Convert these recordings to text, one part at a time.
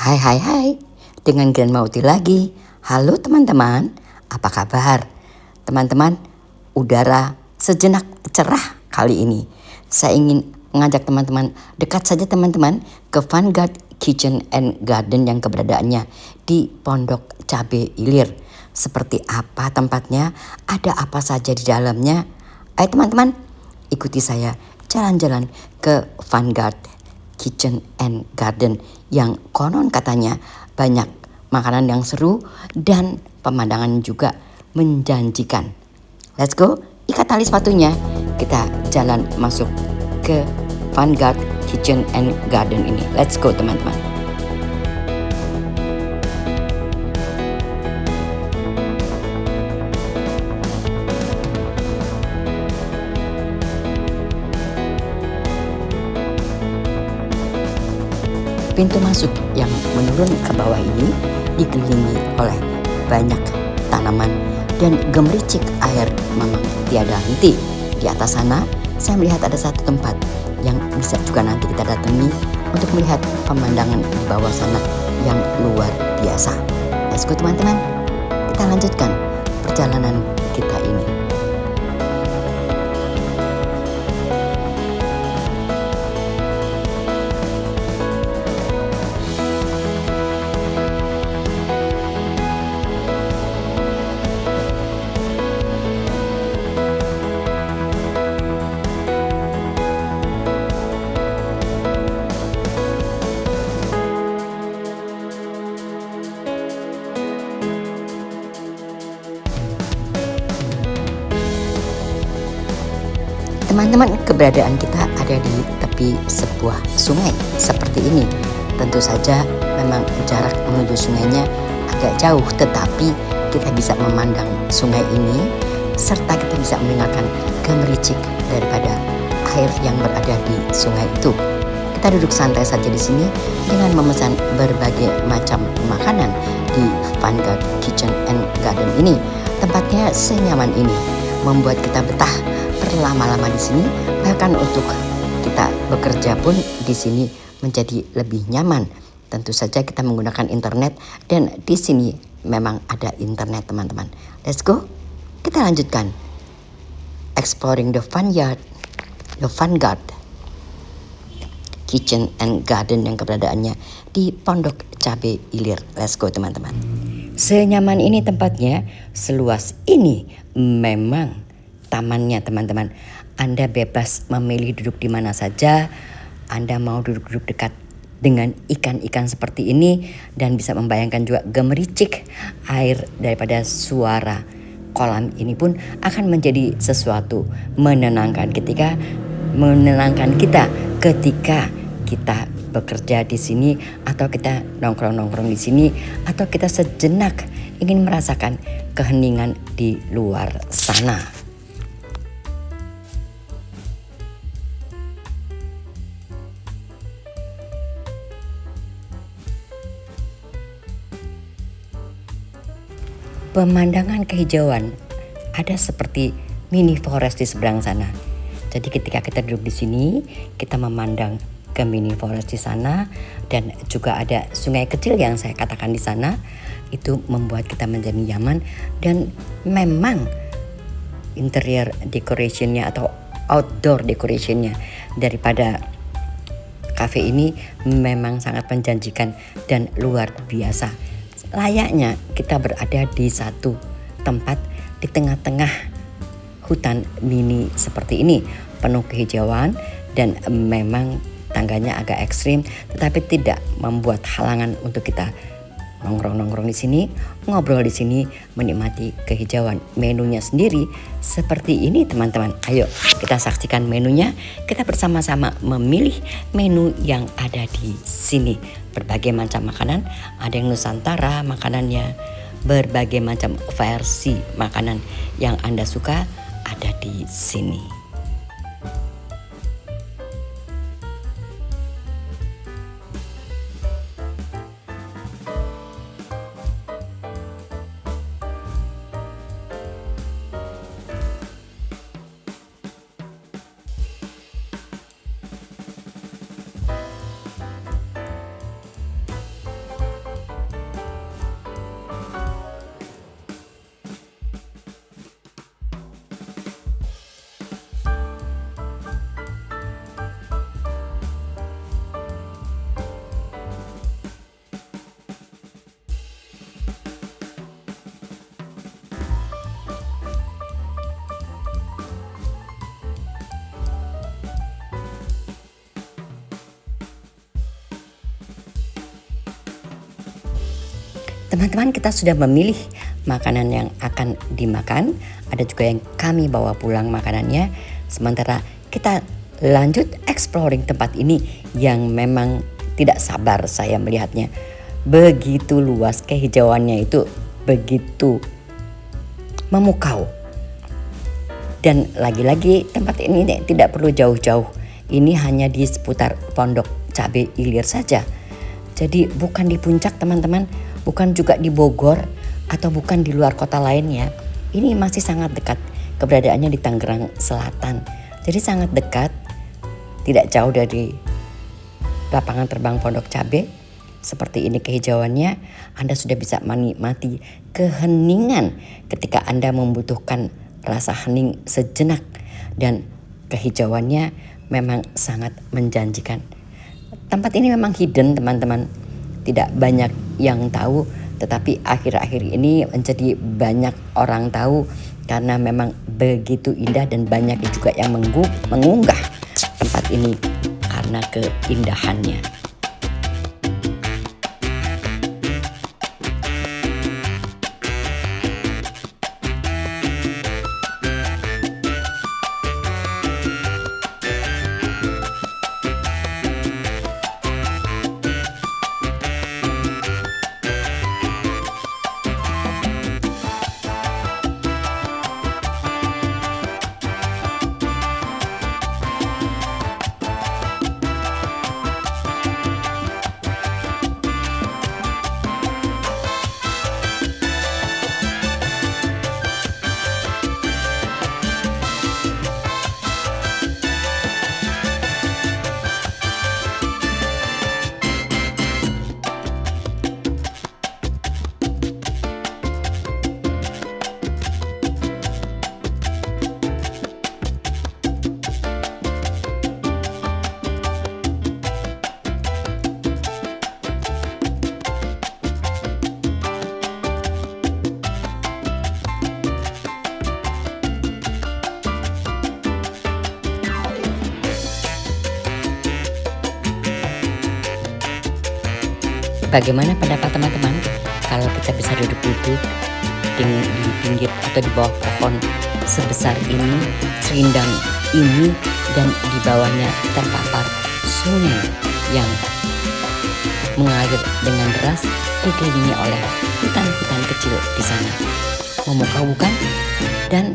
Hai hai hai, dengan Grandma Uti lagi. Halo teman-teman, apa kabar? Teman-teman, udara sejenak cerah kali ini. Saya ingin mengajak teman-teman, dekat saja teman-teman, ke Vanguard Kitchen and Garden yang keberadaannya di Pondok Cabe Ilir. Seperti apa tempatnya, ada apa saja di dalamnya. Ayo teman-teman, ikuti saya jalan-jalan ke Vanguard Kitchen and Garden yang konon katanya banyak makanan yang seru dan pemandangan juga menjanjikan. Let's go, ikat tali sepatunya, kita jalan masuk ke Vanguard Kitchen and Garden ini. Let's go teman-teman. Pintu masuk yang menurun ke bawah ini dikelilingi oleh banyak tanaman dan gemericik air memang tiada henti. Di atas sana saya melihat ada satu tempat yang bisa juga nanti kita datangi untuk melihat pemandangan di bawah sana yang luar biasa. Let's go teman-teman, kita lanjutkan perjalanan kita ini. Teman-teman, keberadaan kita ada di tepi sebuah sungai seperti ini. Tentu saja memang jarak menuju sungainya agak jauh, tetapi kita bisa memandang sungai ini serta kita bisa mendengarkan gemericik daripada air yang berada di sungai itu. Kita duduk santai saja di sini dengan memesan berbagai macam makanan di Vanguard Kitchen and Garden ini. Tempatnya senyaman ini membuat kita betah berlama-lama di sini, bahkan untuk kita bekerja pun di sini menjadi lebih nyaman. Tentu saja kita menggunakan internet dan di sini memang ada internet teman-teman. Let's go, kita lanjutkan exploring the Vanguard Kitchen and Garden yang keberadaannya di Pondok Cabe Ilir. Let's go teman-teman. Senyaman ini tempatnya, seluas ini memang tamannya teman-teman. Anda bebas memilih duduk di mana saja. Anda mau duduk-duduk dekat dengan ikan-ikan seperti ini dan bisa membayangkan juga gemericik air daripada suara kolam ini pun akan menjadi sesuatu menenangkan kita ketika kita bekerja di sini atau kita nongkrong-nongkrong di sini atau kita sejenak ingin merasakan keheningan di luar sana. Pemandangan kehijauan ada seperti mini forest di seberang sana. Jadi ketika kita duduk di sini, kita memandang ke mini forest di sana dan juga ada sungai kecil yang saya katakan di sana. Itu membuat kita menjadi nyaman dan memang interior decorationnya atau outdoor decorationnya daripada cafe ini memang sangat menjanjikan dan luar biasa. Layaknya kita berada di satu tempat di tengah-tengah hutan mini seperti ini, penuh kehijauan dan memang tangganya agak ekstrim, tetapi tidak membuat halangan untuk kita nongkrong-nongkrong di sini, ngobrol di sini, menikmati kehijauan. Menunya sendiri seperti ini teman-teman. Ayo kita saksikan menunya. Kita bersama-sama memilih menu yang ada di sini. Berbagai macam makanan, ada yang Nusantara makanannya, berbagai macam versi makanan yang Anda suka ada di sini. Teman-teman, kita sudah memilih makanan yang akan dimakan. Ada juga yang kami bawa pulang makanannya. Sementara kita lanjut exploring tempat ini yang memang tidak sabar saya melihatnya. Begitu luas, kehijauannya itu begitu memukau. Dan lagi-lagi tempat ini tidak perlu jauh-jauh. Ini hanya di seputar Pondok Cabe Ilir saja. Jadi bukan di puncak teman-teman, bukan juga di Bogor, atau bukan di luar kota lainnya. Ini masih sangat dekat, keberadaannya di Tangerang Selatan. Jadi sangat dekat, tidak jauh dari lapangan terbang Pondok Cabe. Seperti ini kehijauannya, Anda sudah bisa menikmati keheningan ketika Anda membutuhkan rasa hening sejenak. Dan kehijauannya memang sangat menjanjikan. Tempat ini memang hidden teman-teman, tidak banyak yang tahu, tetapi akhir-akhir ini menjadi banyak orang tahu karena memang begitu indah dan banyak juga yang mengunggah tempat ini karena keindahannya. Bagaimana pendapat teman-teman kalau kita bisa duduk-duduk di pinggir atau di bawah pohon sebesar ini, serindang ini, dan di bawahnya terpapar sungai yang mengalir dengan deras, dikelilingi oleh hutan-hutan kecil di sana. Memukau bukan? Dan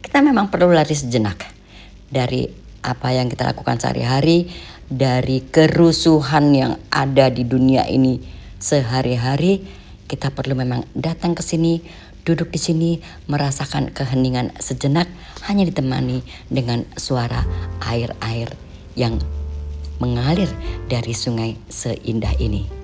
kita memang perlu lari sejenak dari apa yang kita lakukan sehari-hari, dari kerusuhan yang ada di dunia ini sehari-hari. Kita perlu memang datang ke sini, duduk di sini, merasakan keheningan sejenak, hanya ditemani dengan suara air-air yang mengalir dari sungai seindah ini.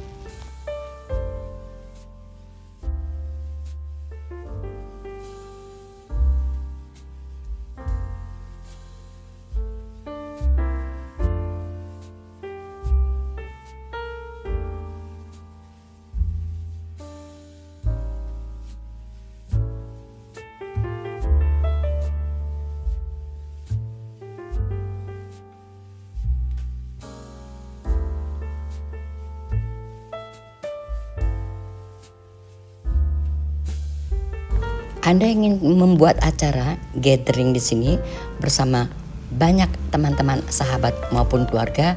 Anda ingin membuat acara gathering di sini bersama banyak teman-teman, sahabat maupun keluarga,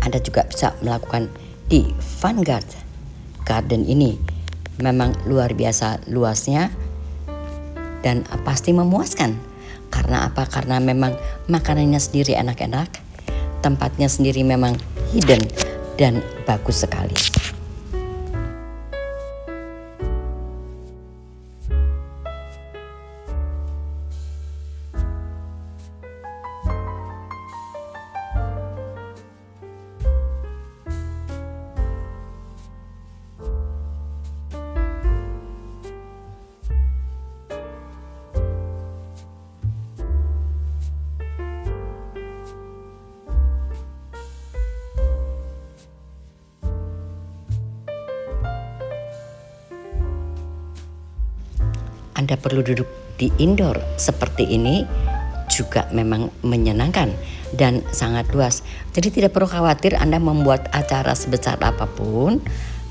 Anda juga bisa melakukan di Vanguard Garden ini. Memang luar biasa luasnya dan pasti memuaskan. Karena apa? Karena memang makanannya sendiri enak-enak, tempatnya sendiri memang hidden dan bagus sekali. Anda perlu duduk di indoor seperti ini juga memang menyenangkan dan sangat luas. Jadi tidak perlu khawatir Anda membuat acara sebesar apapun,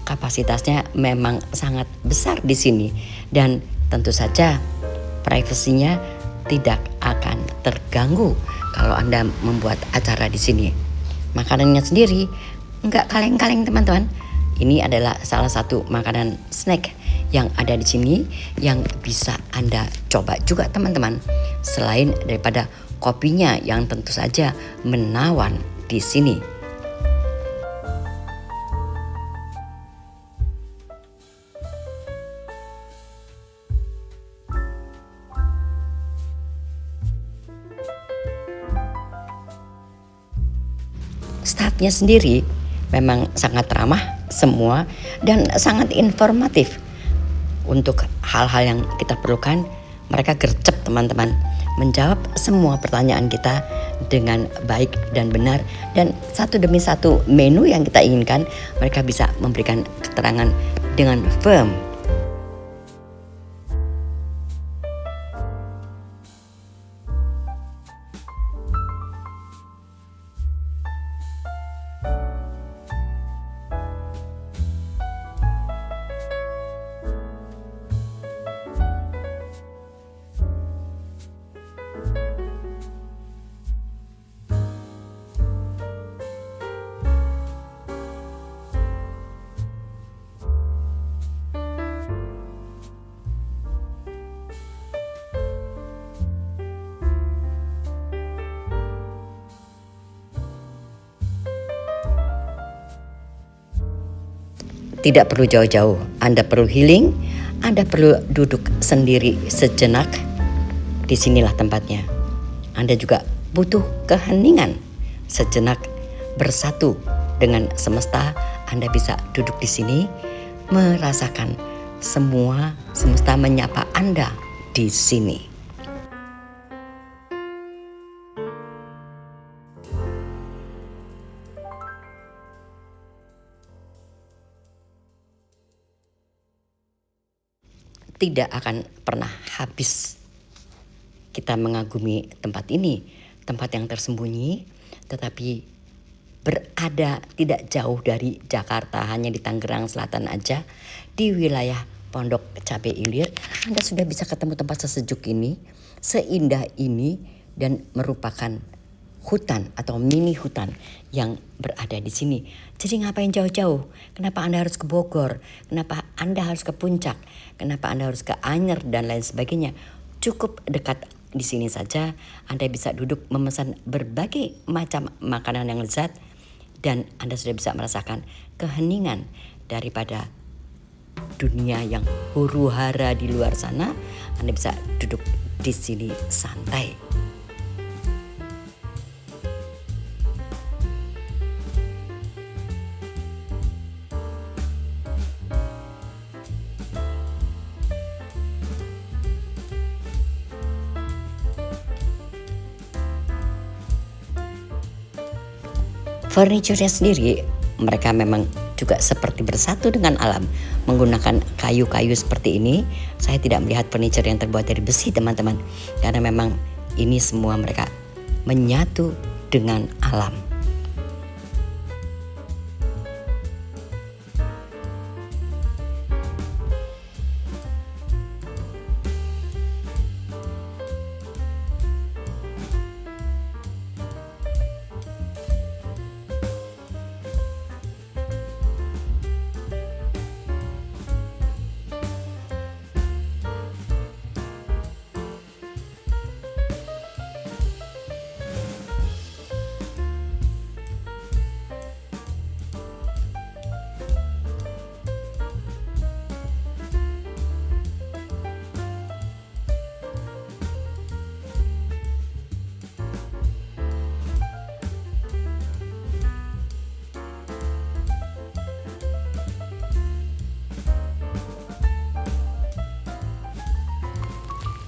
kapasitasnya memang sangat besar di sini dan tentu saja privasinya tidak akan terganggu kalau Anda membuat acara di sini. Makanannya sendiri nggak kaleng-kaleng teman-teman. Ini adalah salah satu makanan snack yang ada di sini yang bisa Anda coba juga teman-teman. Selain daripada kopinya yang tentu saja menawan di sini. Staffnya sendiri memang sangat ramah semua dan sangat informatif. Untuk hal-hal yang kita perlukan, mereka gercep teman-teman, menjawab semua pertanyaan kita dengan baik dan benar, dan satu demi satu menu yang kita inginkan mereka bisa memberikan keterangan dengan firm. Tidak perlu jauh-jauh, Anda perlu healing, Anda perlu duduk sendiri sejenak. Disinilah tempatnya. Anda juga butuh keheningan sejenak, bersatu dengan semesta. Anda bisa duduk di sini, merasakan semua semesta menyapa Anda di sini. Tidak akan pernah habis kita mengagumi tempat ini, tempat yang tersembunyi tetapi berada tidak jauh dari Jakarta, hanya di Tangerang Selatan aja, di wilayah Pondok Cabe Ilir. Anda sudah bisa ketemu tempat sesejuk ini, seindah ini, dan merupakan hutan atau mini hutan yang berada di sini. Jadi ngapain jauh-jauh? Kenapa Anda harus ke Bogor? Kenapa Anda harus ke Puncak? Kenapa Anda harus ke Anyer dan lain sebagainya? Cukup dekat di sini saja. Anda bisa duduk memesan berbagai macam makanan yang lezat dan Anda sudah bisa merasakan keheningan daripada dunia yang huru-hara di luar sana. Anda bisa duduk di sini santai. Furniture-nya sendiri, mereka memang juga seperti bersatu dengan alam. Menggunakan kayu-kayu seperti ini, saya tidak melihat furniture yang terbuat dari besi teman-teman. Karena memang ini semua mereka menyatu dengan alam.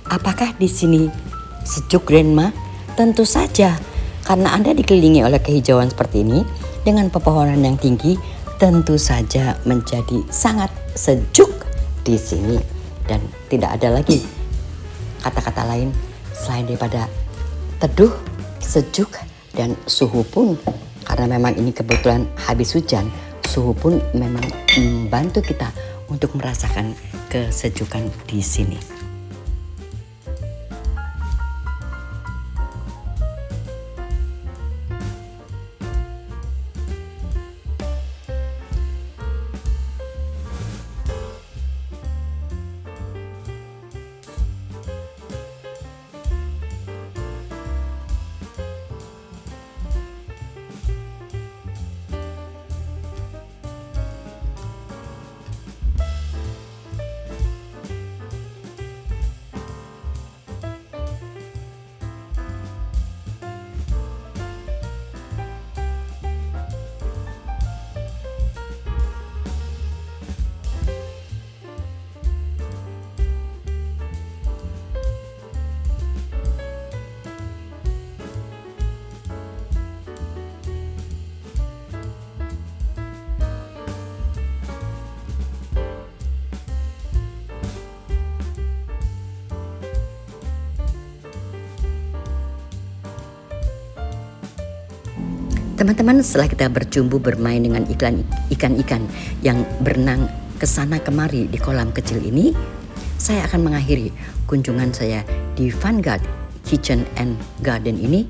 Apakah di sini sejuk, Grandma? Tentu saja, karena Anda dikelilingi oleh kehijauan seperti ini dengan pepohonan yang tinggi, tentu saja menjadi sangat sejuk di sini dan tidak ada lagi kata-kata lain selain daripada teduh, sejuk, dan suhu pun karena memang ini kebetulan habis hujan, suhu pun memang membantu kita untuk merasakan kesejukan di sini. Teman-teman, setelah kita berjumbu bermain dengan ikan-ikan yang berenang kesana kemari di kolam kecil ini, saya akan mengakhiri kunjungan saya di Vanguard Kitchen and Garden ini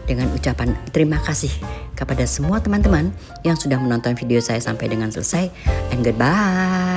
dengan ucapan terima kasih kepada semua teman-teman yang sudah menonton video saya sampai dengan selesai, and goodbye.